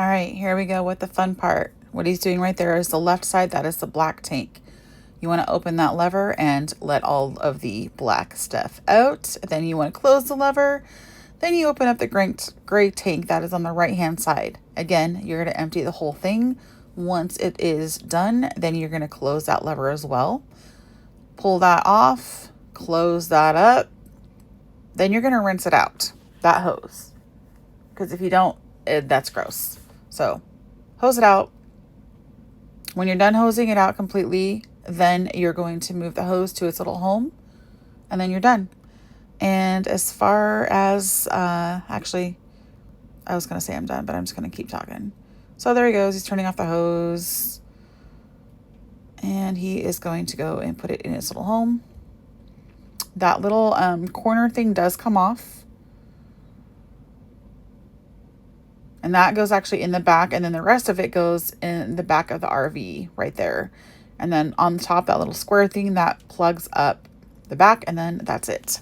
All right, here we go with the fun part. What he's doing right there is the left side, that is the black tank. You want to open that lever and let all of the black stuff out. Then you want to close the lever. Then you open up the gray tank that is on the right hand side. Again, you're going to empty the whole thing. Once it is done, then you're going to close that lever as well. Pull that off, close that up. Then you're going to rinse it out, that hose. Because if you don't, that's gross. So hose it out. When you're done hosing it out completely, then you're going to move the hose to its little home, and then you're done. And as far as, actually, I was going to say I'm done, but I'm just going to keep talking. So there he goes. He's turning off the hose, and he is going to go and put it in its little home. That little corner thing does come off. And that goes actually in the back, and then the rest of it goes in the back of the RV right there. And then on the top, that little square thing that plugs up the back, and then that's it.